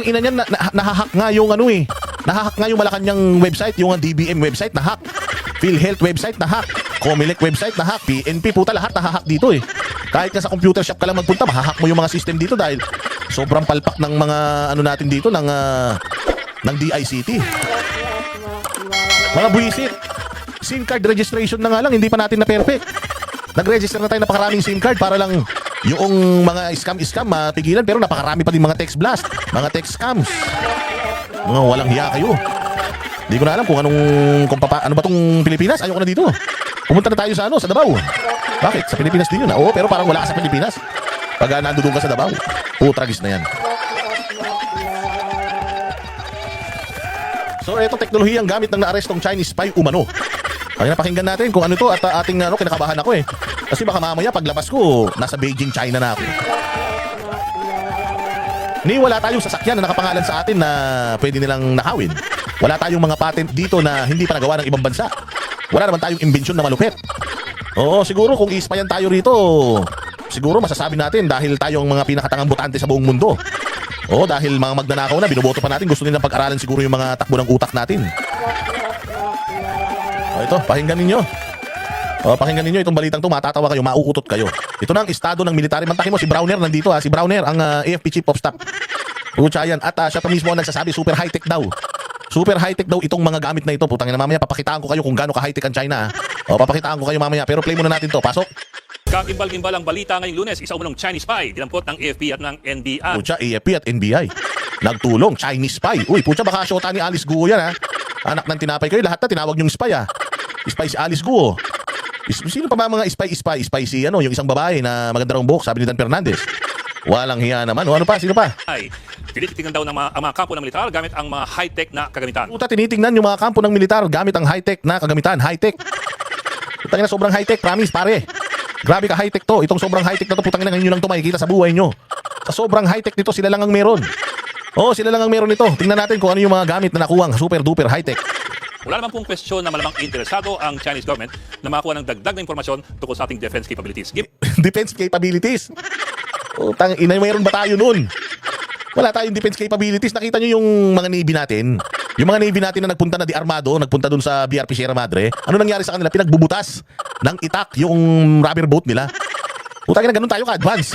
ina niyan, nahahack nga yung ano eh. Nahahack nga yung Malacanang website, yung DBM website, nahack. PhilHealth website, nahack. Comelec website, nahack. PNP, puta, lahat nahahack dito eh. Kahit ka sa computer shop ka lang magpunta, mahahack mo yung mga system dito dahil sobrang palpak ng mga ano natin dito ng DICT. Mga buwisit. SIM card registration na nga lang, hindi pa natin na perfect. Nag-register na tayo napakaraming SIM card para lang yung mga scam mapigilan, pero napakarami pa din mga text blast, mga text scams. Mga walang hiya kayo. Hindi ko na alam kung ano ba tong Pilipinas. Ayoko na dito. Pumunta na tayo sa Davao. Bakit? Sa Pilipinas din yun. Oo, pero parang wala ka sa Pilipinas. Pag nandoon ka sa Davao, tragis na yan. So, ito teknolohiyang gamit ng naarestong Chinese spy umano. Kaya napakinggan natin kung ano to at ating kinakabahan ako eh. Kasi baka mamaya paglabas ko, nasa Beijing, China na ako. Ni wala tayong sasakyan na nakapangalan sa atin na pwede nilang nakawin. Wala tayong mga patent dito na hindi pa nagawa ng ibang bansa. Wala naman tayong imbensyon na malupit. Oo, siguro kung ispayan tayo rito, siguro masasabi natin dahil tayong mga pinakatangang botante sa buong mundo. Oo, dahil mga magnanakaw na, binoboto pa natin, gusto nilang pag-aralan siguro yung mga takbo ng utak natin. O ito, pakinggan ninyo. O, pakinggan ninyo itong balitang to, matatawa kayo, mauutot kayo. Ito na ang estado ng military. Mantakin mo, si Browner nandito ha. Si Browner, ang AFP Chief of Staff. Pucha yan. At siya pa mismo ang nagsasabi, super high-tech daw. Super high-tech daw itong mga gamit na ito. Putangin na mamaya, papakitaan ko kayo kung gaano ka-high-tech ang China ha. O, papakitaan ko kayo mamaya. Pero play muna natin to. Pasok. Kagimbal-gimbal ang balita ngayong Lunes, isa umunong Chinese spy, dinampot ng AFP at ng NBI. Pucha, AFP at NBI. Nagtulong, Chinese spy. Uy, pucha, baka syota ni Alice Guo yan ha. Anak ng tinapay kayo, lahat na tinawag yung spy ha. Spy si Alice Guo. Sino pa ba mga spy si yung isang babae na maganda rong buhok, sabi ni Dan Fernandez. Walang hiya naman. O ano pa? Sino pa? Ay, tinitingnan daw ng ang mga kampo ng militar gamit ang mga high-tech na kagamitan. Puta, tinitingnan yung mga kampo ng militar gamit ang high-tech na kagamitan. High-tech. Putangin na sobrang high-tech, promise pare. Grabe ka high-tech to. Itong sobrang high-tech na to, putangin na ngayon lang to makikita sa buhay nyo. Sa sobrang high-tech nito, sila lang ang meron. Oo, sila lang ang meron nito. Tingnan natin kung ano yung mga gamit na nakuwang super-duper high-tech. Wala naman pong kwestiyon na malamang interesado ang Chinese government na makakuha ng dagdag na impormasyon tungkol sa ating defense capabilities. Defense capabilities. Utang ina, mayroon ba tayo nun? Wala tayong defense capabilities. Nakita nyo yung mga Navy natin? Yung mga Navy natin na nagpunta na di armado, nagpunta dun sa BRP Sierra Madre, ano nangyari sa kanila? Pinagbubutas ng itak yung rubber boat nila. Utang ina, ganun tayo ka-advance.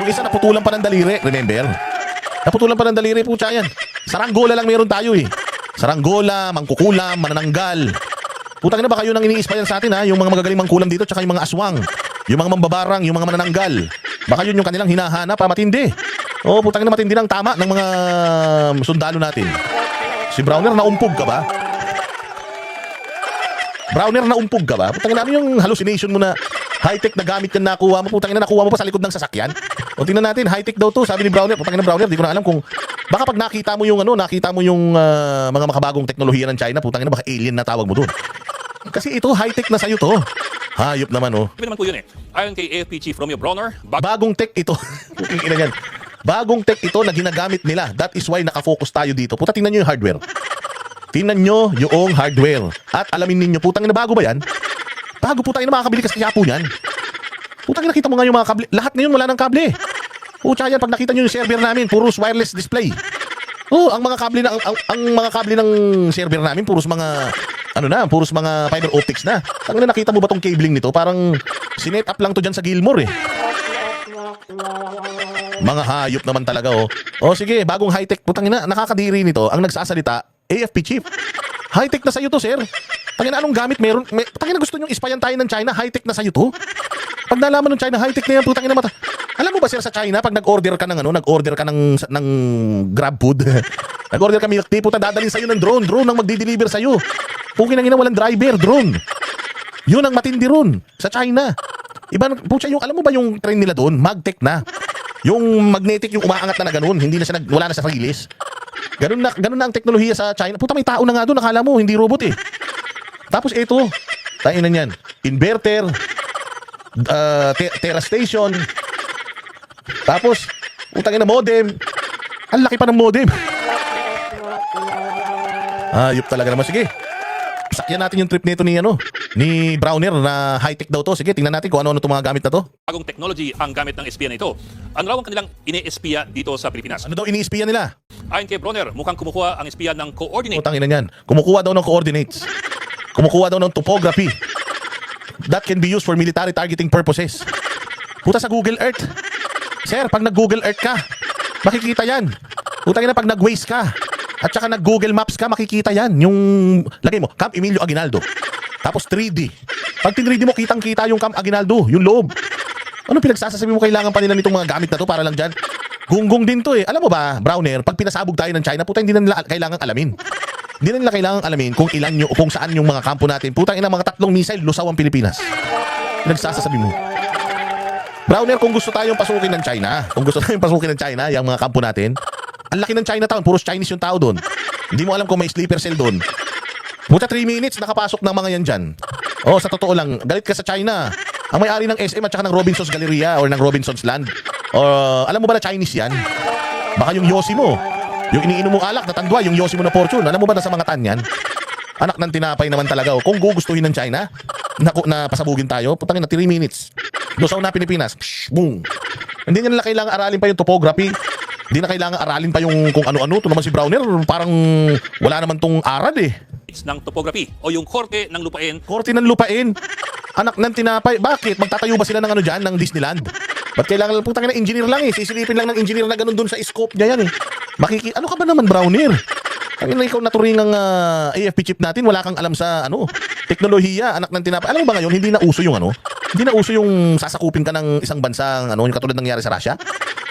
Yung isa naputulan pa ng daliri, remember? Naputulan pa ng daliri, pucha yan. Saranggola lang meron tayo eh. Saranggola, mangkukulam, manananggal. Putang ina, baka yun ang iniispayan sa atin ha. Yung mga magagaling mangkulam dito, tsaka yung mga aswang. Yung mga mambabarang, yung mga manananggal. Baka yun yung kanilang hinahanap pa, matindi. Oo, putang ina, matindi ng tama ng mga sundalo natin. Si Browner, naumpog ka ba? Browner, naumpog ka ba? Putang ina, ano yung hallucination mo na high-tech na gamit yan nakuha mo? Putang ina, nakuha mo pa sa likod ng sasakyan? O tingnan natin, high-tech daw to, sabi ni Browner. Putang ina, Browner, di ko na alam kung baka pag nakita mo yung mga makabagong teknolohiya ng China, putang ina, baka alien na tawag mo doon. Kasi ito, high-tech na sa'yo to. Hayop naman oh. Sabi naman po yun eh. Ayon kay AFP Chief Romeo Bronner, bagong tech ito. Ina yan. Bagong tech ito na ginagamit nila. That is why nakafocus tayo dito. Puta, tingnan nyo yung hardware. Tingnan nyo yung hardware. At alamin ninyo, putang ina, bago ba yan? Bago, putang ina, makakabili ka sa Quiapo niyan. Putang ina, nakita mo nga yung mga kable. Lahat ngayon wala ng kable. Pucha yan, pag nakita nyo yung server namin, puros wireless display. Oh, ang mga kable na ang mga kable ng server namin puros mga puros mga fiber optics na. Ang nakita mo ba tong cabling nito? Parang sinet up lang to diyan sa Gilmore eh. Mga hayop naman talaga oh. Oh sige, bagong high-tech. Putang ina, nakakadiri nito ang nagsasalita, AFP Chief. High-tech na sa'yo to, sir. Tangina, anong gamit meron? Tangina, gusto nyo ispayan tayo ng China, high-tech na sa'yo to? Pag nalaman ng China, high-tech na yan, putang ina mata. Alam mo ba, sir, sa China, pag nag-order ka ng grab food, nag-order ka milk tea, puta, dadalhin sa'yo ng drone ang magdi-deliver sa'yo. Pukin ang ina, walang driver, drone. Yun ang matindi ron, sa China. Iba, pucha, alam mo ba yung train nila doon? Magtech na. Yung magnetic, yung umaangat na ganun, wala na sa release. Ganun na ang teknolohiya sa China. Puta, may tao na nga doon, nakala mo, hindi robot eh. Tapos ito, tain na yan, inverter, Terra Station, tapos, utangin na modem. Ang laki pa ng modem. Ayop talaga naman. Sige, sakyan natin yung trip nito ni ni Browner na high-tech daw to. Sige, tingnan natin kung ano-ano itong mga gamit na to. Bagong technology ang gamit ng espiya na ito. Ano raw ang kanilang ine-espiya dito sa Pilipinas? Ano daw iniispiya nila? Ayon kay Bronner, mukhang kumukuha ang espiya ng coordinate Utangin na yan. Kumukuha daw ng coordinates. Kumukuha daw ng topography. That can be used for military targeting purposes. Puta sa Google Earth. Sir, pag nag-Google Earth ka, makikita yan. Utangin na pag nag-Waze ka, at saka nag-Google Maps ka, makikita yan. Yung, lagay mo, Camp Emilio Aguinaldo. Tapos 3D. Pag tin-3D mo, kitang-kita yung Camp Aguinaldo, yung loob. Ano pinagsasasabi mo kailangan pa nila nitong mga gamit na to para lang dyan? Gunggong din to eh. Alam mo ba, Browner, pag pinasabog tayo ng China, puta hindi na nila kailangan alamin. Hindi na nila kailangan alamin kung ilan yung, kung saan yung mga kampo natin. Putang ina, mga 3 missile, lusaw ang Pilipinas. Pinagsasasabi mo. Browner, kung gusto tayong pasukin ng China, kung gusto tayong pasukin ng China, yung mga kampo natin, ang laki ng Chinatown, puros Chinese yung tao doon. Hindi mo alam kung may sleeper cell doon. Puta 3 minutes, nakapasok ng mga yan dyan. Oh, sa totoo lang, galit ka sa China. Ang may-ari ng SM at saka ng Robinson's Galleria or ng Robinson's Land. Alam mo ba na Chinese yan? Baka yung yosi mo, yung iniinom mong alak na tandwa, yung yosi mo na fortune, alam mo ba na sa mga tan yan? Anak ng tinapay naman talaga. Kung gugustuhin ng China, na pasabugin tayo, putangin na 3 minutes. Lusaw na Pilipinas. Psh, boom. Hindi nila kailangan aralin pa yung topography. Hindi na kailangan aralin pa yung kung ano-ano. Ito naman si Browner, parang wala naman tong aral eh. ng topography o yung korte ng lupain. Korte ng lupain. Anak ng tinapay. Bakit? Magtatayo ba sila ng ano dyan, ng Disneyland? Ba't kailangan lang, putang ina, engineer lang eh. Sisilipin lang ng engineer na ganun dun sa scope niya yan eh. Ano ka ba naman, Browner? Ang ina, ikaw naturingang AFP chip natin, wala kang alam sa ano, teknolohiya, anak ng tinapay. Alam mo ba ngayon, hindi na uso yung ano? Hindi na uso yung sasakupin ka ng isang bansang ano, yung katulad ng nangyari sa Russia.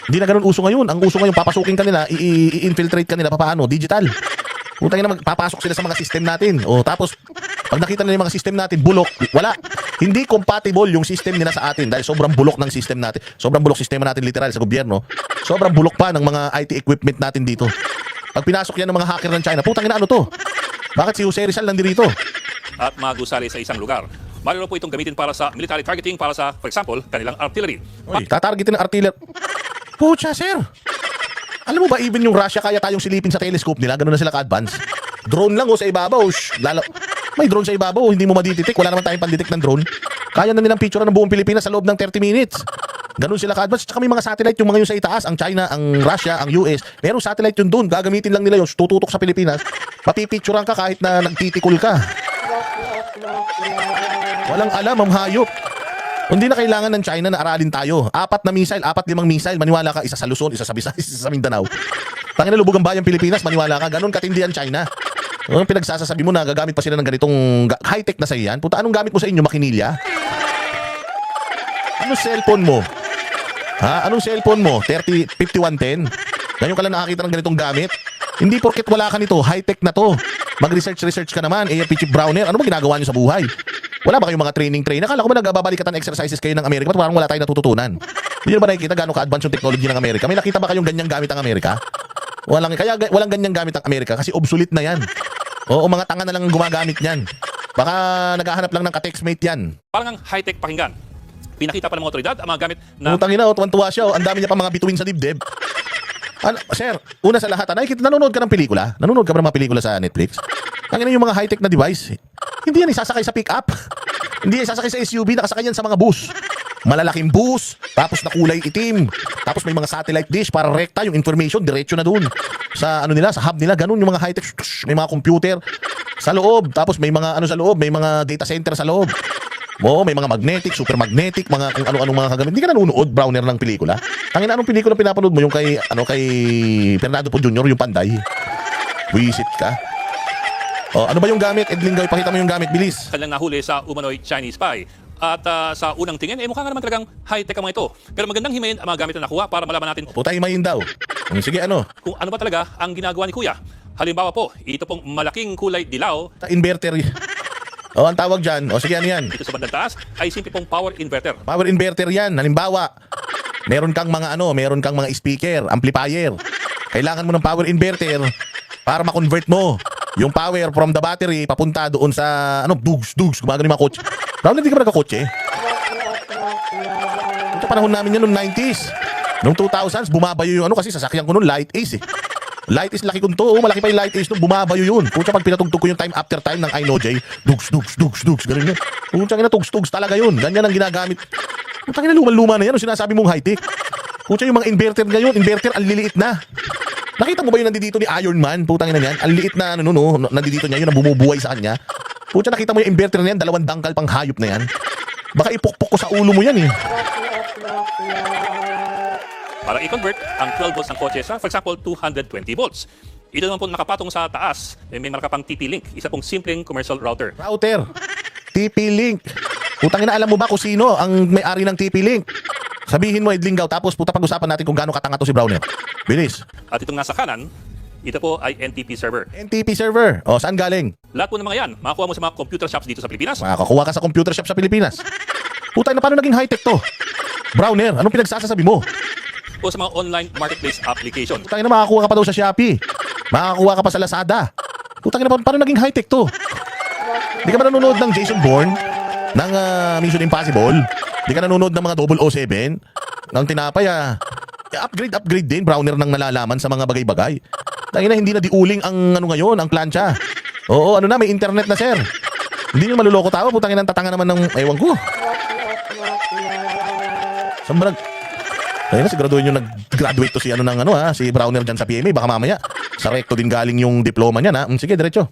Hindi na ganun uso ngayon. Ang uso ngayon, papasukin ka nila, i-infiltrate ka nila, paano? Digital. Putang ina, papasok sila sa mga system natin. O tapos, pag nakita nila yung mga system natin, bulok, wala. Hindi compatible yung system nila sa atin dahil sobrang bulok ng system natin. Sobrang bulok sistema natin literal sa gobyerno. Sobrang bulok pa ng mga IT equipment natin dito. Pag pinasok yan ng mga hacker ng China, putang ina, ano to? Bakit si Jose Rizal nandito? At magusali sa isang lugar. Maaari po itong gamitin para sa military targeting, para sa, for example, kanilang artillery. Uy, tatargetin ng artillery. Pucha, sir. Alam mo ba, even yung Russia, kaya tayong silipin sa telescope nila, ganun na sila ka-advance. Drone lang o sa ibabaw. May drone sa ibabaw, hindi mo madidetect. Wala naman tayong pandetect ng drone. Kaya na nilang picture ng buong Pilipinas sa loob ng 30 minutes. Ganun sila ka-advance. Tsaka may mga satellite, yung mga yun sa itaas, ang China, ang Russia, ang US. Merong satellite yun doon. Gagamitin lang nila yun, tututok sa Pilipinas. Papipicturean ka kahit na nagtitikol ka. Walang alam, ang hayop. Hindi na kailangan ng China na aralin tayo. 4 na missile, 4-5 missile. Maniwala ka, isa sa Luzon, isa sa Visayas, isa sa Mindanao. Tangina, lubog ang bayang Pilipinas, maniwala ka. Ganun katindi ang China. Anong pinagsasasabi mo na gagamit pa sila ng ganitong high-tech na sa iyan? Puta, anong gamit mo sa inyo, makinilya? Anong cellphone mo? Ha? Anong cellphone mo? 5110? Ngayon ka lang nakakita ng ganitong gamit? Hindi porket wala ka nito, high-tech na to. Mag-research ka naman, AFP Chief Browner. Ano ba ginagawa niyo sa buhay? Wala ba kayong mga training? Akala ko ba nagbabalikatan exercises kayo ng Amerika? Ba't parang wala tayong natututunan? Hindi nyo ba nakikita gano'ng ka-advance yung technology ng Amerika? May nakita ba kayong ganyang gamit ang Amerika? Walang ganyang gamit ang Amerika kasi obsolete na yan. Oo, mga tanga na lang ang gumagamit yan. Baka naghahanap lang ng ka-textmate yan. Parang ang high-tech pakinggan. Pinakita pa ng mga otoridad ang mga gamit na... Utang ina, tuwan-tuwa siya. Ang dami niya pa mga bituin sa dibdib. Sir, una sa lahat, nanonood ka ng pelikula? Nanonood ka ba ng mga pelikula sa Netflix? Ang ina yung mga high-tech na device. Hindi yan isasakay sa pick-up. Hindi yan isasakay sa SUV, nakasakay yan sa mga bus. Malalaking bus, tapos na kulay itim. Tapos may mga satellite dish para rekta yung information, diretso na dun. Sa ano nila, sa hub nila, ganun yung mga high-tech. May mga computer sa loob. Tapos may mga ano sa loob, may mga data center sa loob. Oo, may mga magnetic, super magnetic, mga kung ano-anong mga kagamit. Hindi ka nanonood, Browner, ng pelikula? Tangina, anong pelikula pinapanood mo? Yung kay Fernando Po Jr., yung Panday. Wisit ka. Oh, ano ba yung gamit? Edling, pakita mo yung gamit, bilis. kanilang nahuli sa umano'y Chinese spy. At sa unang tingin, mukha nga naman talagang high-tech ang mga ito. Pero magandang himayin ang mga gamit na nakuha para malaman natin Puta, himayin daw. Sige, ano? kung ano ba talaga ang ginagawa ni Kuya. Halimbawa po, ito pong malaking kulay dilaw Inverter. Oh, ang tawag dyan. O sige, ano yan? dito sa bandang taas ay simple pong power inverter. Power inverter yan. Halimbawa, meron kang mga speaker, amplifier. Kailangan mo ng power inverter para ma-convert mo yung power from the battery papunta doon sa dugs, gumagano yung mga kotse. Brown, hindi ka ba nagkakotse? Ito panahon namin yan noong 90s. Noong 2000s, bumabayo yung kasi sasakyan ko noon, light ace eh. Light is laki kunto. Oh, malaki pa yung light is nung bumabayo yun. Pucha, pag pinatugtog ko yung time after time ng I know J, dugs, dugs, dugs, dugs, ganun yun. Pucha, tugs, tugs talaga yun. Ganyan ang ginagamit. Pucha, luman-luma na yan. Ano sinasabi mong high-tech? Pucha, yung mga inverter ngayon, inverter, ang liliit na. Nakita mo ba yung nandito ni Iron Man? Putang ina niyan. Ang liit na, nandito niya, yun ang bumubuhay sa kanya. Pucha, nakita mo yung inverter na yan, 2 dangkal pang hayop na yan. Baka ipukpok ko sa ulo mo yan eh. Para i-convert ang 12 volts ng kotse sa, for example, 220 volts. Ito naman po nakapatong sa taas, may marka pang TP-Link, isa pong simpleng commercial router. Router. TP-Link. Putang ina, alam mo ba kung sino ang may-ari ng TP-Link? Sabihin mo, Edlingaw, tapos pag-usapan natin kung gaano katanga to si Browner. Bilis. At itong nasa kanan, ito po ay NTP server. NTP server. O, saan galing? Lahat po ng mga yan, makakuha mo sa mga computer shops dito sa Pilipinas. Makakuha ka sa computer shop sa Pilipinas. Putang ina, paano naging high-tech to? Browner, anong pinagsasasabi mo? O sa mga online marketplace application. Putang ina, makakuha ka pa daw sa Shopee. Makakuha ka pa sa Lazada. Putang ina, paano naging high-tech to? Di ka ba nanonood ng Jason Bourne? Ng Mission Impossible? Di ka nanonood ng mga 007? Ng tinapay upgrade din, Browner, ng nalalaman sa mga bagay-bagay. Tangina, hindi na diuling ang ngayon, ang plancha. Oo, may internet na, sir. Hindi nyo maluloko tao, putang ina, tatanga naman ng ewan ko. Saan ba ayun na, siguraduhin nyo nag-graduate to si si Browner dyan sa PMA. Baka mamaya, sa recto din galing yung diploma niya, na. Sige, diretso.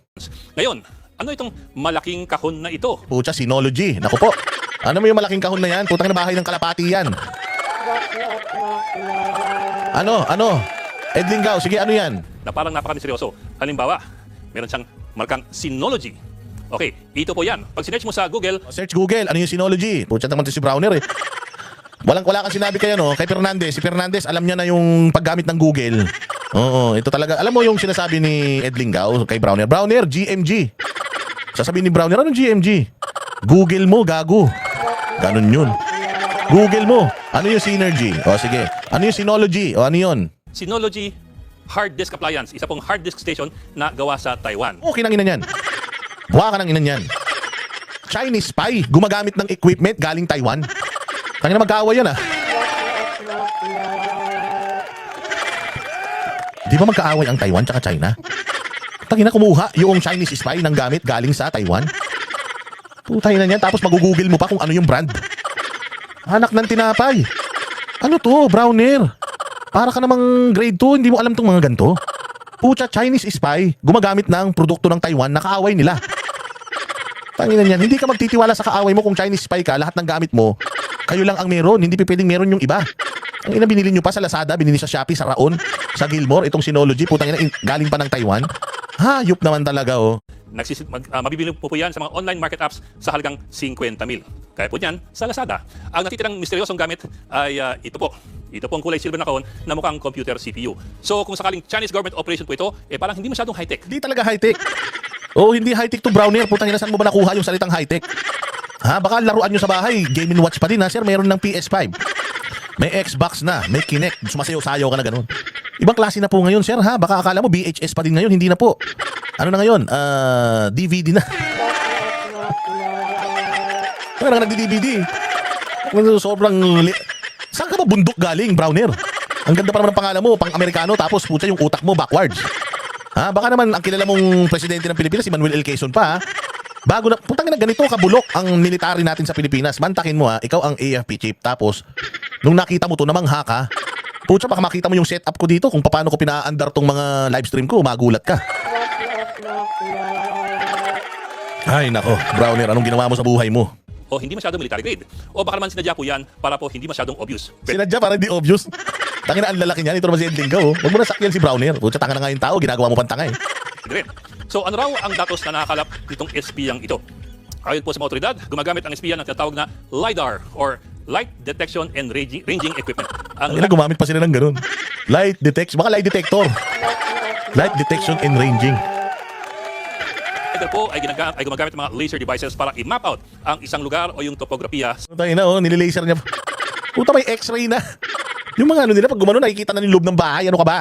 Ngayon, ano itong malaking kahon na ito? Pucha, Synology. Naku po. Ano mo yung malaking kahon na yan? Putang na bahay ng kalapati yan. Ano? Edlingaw, sige, ano yan? Na parang napaka-misteryoso. Halimbawa, meron siyang markang Synology. Okay, ito po yan. Pag sinearch mo sa Google, Search Google, ano yung Synology? Pucha naman to si Browner eh. Wala kang sinabi kay kay Fernandez. Si Fernandez, alam niya na yung paggamit ng Google. Oo, ito talaga. Alam mo yung sinasabi ni Edlingaw kay Browner? Browner, GMG. Sasabihin ni Browner, anong GMG? Google mo, gago. Ganun yun. Google mo. Ano yung Synergy? O sige. Ano yung Synology? O ano yun? Synology Hard Disk Appliance, isa pong hard disk station na gawa sa Taiwan. Okay nang ina niyan. Buha ka ng ina niyan. Chinese spy, gumagamit ng equipment galing Taiwan. Tangina, magkaaway yan Di ba magkaaway ang Taiwan tsaka China? Tangina, kumuha yung Chinese spy ng gamit galing sa Taiwan. Putay na niyan, tapos magugugil mo pa kung ano yung brand. Anak ng tinapay. Ano to, Browner? Para ka namang grade 2, hindi mo alam tong mga ganito. Pucha, Chinese spy, gumagamit ng produkto ng Taiwan na kaaway nila. Tangina niyan, hindi ka magtitiwala sa kaaway mo kung Chinese spy ka, lahat ng gamit mo, kayo lang ang meron, hindi pwedeng meron yung iba. Ang ina, binili nyo pa sa Lazada, binili sa Shopee, sa Raon, sa Gilmore, itong Synology, putang ina, galing pa ng Taiwan. Hayop naman talaga, oh. Mabibili po yan sa mga online market apps sa halagang 50,000. Kaya po yan sa Lazada. Ang natitirang misteryosong gamit ay ito po. Ito po ang kulay silver na kahon na mukhang computer CPU. So kung sakaling Chinese government operation po ito, parang hindi masyadong high-tech. Hindi talaga high-tech. Oh, hindi high-tech to, Browner. Putang ina, saan mo ba nakuha yung salitang high-tech? Baka laruan nyo sa bahay. Game & Watch pa din, sir. Mayroon ng PS5. May Xbox na. May Kinect. Sumasayaw-sayaw ka na ganun. Ibang klase na po ngayon, sir, Baka akala mo VHS pa din ngayon. Hindi na po. Ano na ngayon? DVD na. Parang nagdi-DVD. Saan ka ba bundok galing, Browner? Ang ganda pa naman ng pangalan mo, pang-Amerikano, tapos puta yung utak mo backwards. Baka naman ang kilala mong presidente ng Pilipinas, si Manuel L. Quezon pa, Bago na, putang ina, ganito kabulok ang military natin sa Pilipinas. Mantakin mo ikaw ang AFP chief. Tapos, nung nakita mo to, namangha ka, putya, baka makita mo yung setup ko dito kung paano ko pina-andar tong mga live stream ko, magulat ka. Ay nako, Browner, anong ginawa mo sa buhay mo? O hindi masyadong military grade. O baka naman sinadya po yan para po hindi masyadong obvious. Sinadya para hindi obvious? Tangin na ang lalaki niyan, ito naman si Edling ka, oh. Huwag mo na sakyan si Browner. Putya, tanga na nga yung tao, ginagawa mo pang tanga eh. So ano raw ang datos na nakakalap nitong espiyang ito? Ayon po sa mga otoridad, gumagamit ang espiya ng tinatawag na LiDAR or Light Detection and Ranging Equipment. Ang gumamit pa sila ng ganun. Light detection, baka light detector. Light detection and ranging. Ito po ay gumagamit ng mga laser devices para i-map out ang isang lugar o yung topografiya. Tayo na, oh, nililaser niya. Puta, may x-ray na. Yung mga ano nila, pag gumano, nakikita na yung loob ng bahay. Ano ka ba?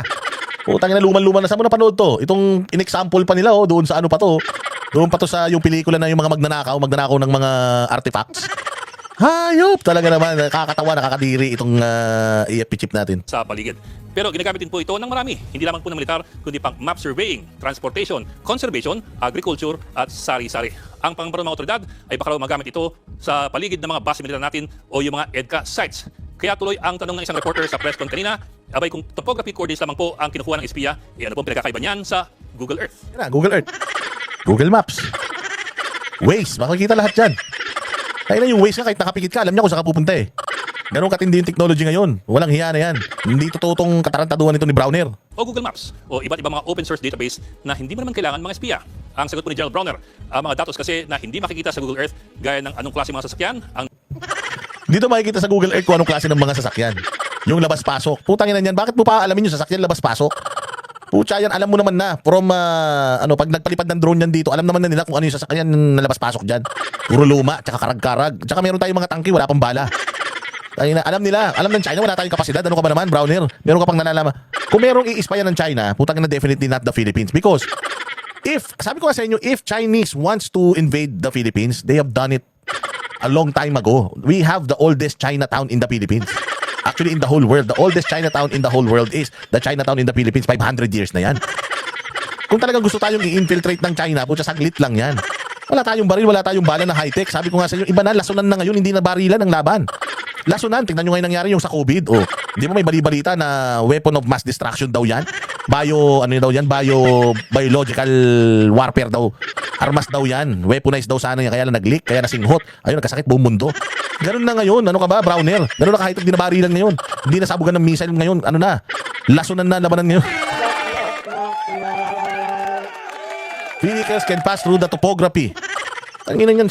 Putang ina, luman-luman na. Saan mo napanood to? Itong in-example pa nila, oh, doon sa ano pa to. Doon pa to sa yung pelikula na yung mga magnanakaw ng mga artifacts. Hayop! Talaga naman, nakakatawa, nakakadiri itong AFP chip natin. Sa paligid. Pero ginagamit din po ito ng marami, hindi lamang po ng militar, kundi pang map surveying, transportation, conservation, agriculture at sari-sari. Ang pangbarong mga otoridad ay baka raw magamit ito sa paligid ng mga base militar natin o yung mga EDCA sites. Kaya tuloy ang tanong ng isang reporter sa press con kanina, abay kung topography coordinates lamang po ang kinukuha ng espiya, ano pong pinagkakaiba niyan sa Google Earth? Yan na, Google Earth. Google Maps. Waze, makikita lahat dyan. Kaya na yung Waze ka, kahit nakapikit ka, alam niya kung saan ka pupunta eh. Ganun katindi yung technology ngayon. Walang hiya na yan. Hindi totoo tong katarantaduhan nito ni Browner. O Google Maps o iba't ibang mga open source database na hindi mo naman kailangan mga espiya. Ang sagot po ni Gerald Browner, ang mga datos kasi na hindi makikita sa Google Earth gaya ng anong klase mga sasakyan, ang Dito makikita sa Google Earth kung anong klase ng mga sasakyan. Yung labas-pasok. Putang ina niyan, bakit mo pa alamin yung sasakyan labas-pasok? Pucha yan, alam mo naman na. From, pag nagpalipad ng drone yan dito, alam naman na nila kung ano yung sasakyan na labas-pasok dyan. Puro luma, tsaka karag-karag. Tsaka meron tayong mga tangki, wala pang bala. Alam nila, alam ng China, wala tayong kapasidad. Ano ka ba naman, Browner? Meron ka pang nalalaman. Kung merong i-spy ng China, putang ina, definitely not the Philippines. Because, sabi ko nga sa inyo, if Chinese wants to invade the Philippines, they have done it a long time ago. We have the oldest Chinatown in the Philippines. Actually, in the whole world. The oldest Chinatown in the whole world is the Chinatown in the Philippines. 500 years na yan. Kung talagang gusto tayong i-infiltrate ng China, putya, saglit lang yan. Wala tayong baril, wala tayong bala na high-tech. Sabi ko nga sa inyo, iba na, lasunan na ngayon, hindi na barilan ang laban. Lasunan, tingnan nyo ngayon nangyari yung sa COVID. Oh, hindi mo may bali-balita na weapon of mass destruction daw yan? Biological warfare daw. Armas daw yan. Weaponized daw sana yan. Kaya lang nag-leak, kaya nasinghot. Ayun, nagkasakit buong mundo. Ganun na ngayon. Ano ka ba, Browner? Ganun na kahit hindi na barilan ngayon. Hindi na sabugan ng missile ngayon. Ano na? Lasunan na labanan ngayon. Vehicles can pass through the topography. Ang ina niyan,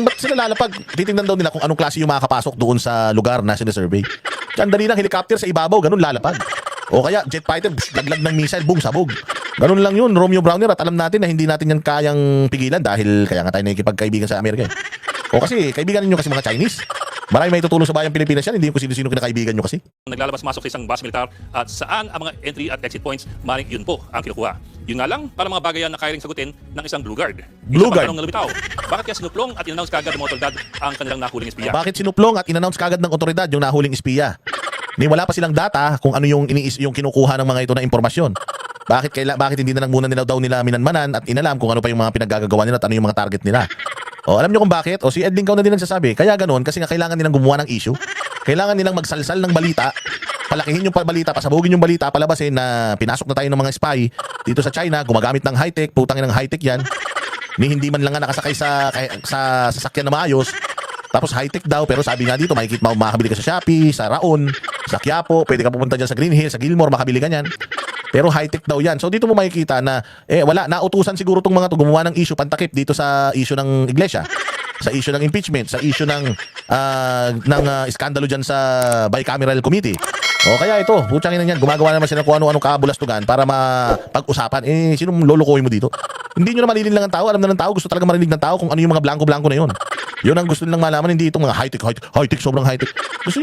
ba't sila lalapag? Titingnan daw nila kung anong klase yung makakapasok doon sa lugar na sinasurvey. Diyan dali lang, helicopter sa ibabaw, ganun lalapag. O kaya, jet fighter, laglag ng missile, boom, sabog. Ganun lang yun, Romeo Browner, at alam natin na hindi natin yan kayang pigilan dahil kaya nga tayo nakikipagkaibigan sa Amerika. O kasi, kaibigan ninyo kasi mga Chinese. Marami may tutulong sa bayang Pilipinas yan, hindi yung kung sino-sino kinakaibigan nyo kasi. naglalabas-masok sa isang base militar at saan ang mga entry at exit points, maring yun po ang kinukuha. Yun nga lang, para mga bagay yan na kaya ring sagutin ng isang Blue Guard. Blue Isang Guard? tanong na lumitaw, bakit kaya sinuplong at in-announce kagad ng mga otoridad ang kanilang nahuling espiya? Bakit sinuplong at in-announce kagad ng otoridad yung nahuling espiya? Ni wala pa silang data kung ano yung kinukuha ng mga ito na impormasyon. Bakit hindi na lang muna nila minanmanan at inalam kung ano pa yung mga pinaggagawa nila at ano yung mga target nila? O, alam niyo kung bakit? O, si Ed Lincao na din nagsasabi. Kaya ganoon, kasi nga kailangan nilang gumawa ng issue. Kailangan nilang magsalsal ng balita. Palakihin yung balita, pasabugin yung balita, palabasin na pinasok na tayo ng mga spy dito sa China, gumagamit ng high-tech, putangin ng high-tech yan. Hindi man lang nga nakasakay sa sasakyan na maayos. Tapos high-tech daw, pero sabi nga dito, makakabili ka sa Shopee, sa Raon, sa Quiapo, pwede ka pupunta dyan sa Green Hills, sa Gilmore, makabili ka niyan. Pero high-tech daw yan. So dito mo makikita na, nautusan siguro tong mga to gumawa ng issue, pantakip dito sa issue ng iglesia, sa issue ng impeachment, sa issue ng iskandalo dyan sa bicameral committee. O kaya ito, putsangin na yan, gumagawa naman sila kung ano-anong kabulastugan para mapag-usapan. Sinong lolokoy mo dito? Hindi nyo na malilin lang ang tao, alam na ng tao, gusto talaga marinig ng tao kung ano yung mga blanco-blanco na yun. Yun ang gusto nilang malaman, hindi itong mga high-tech, sobrang high-tech. Gusto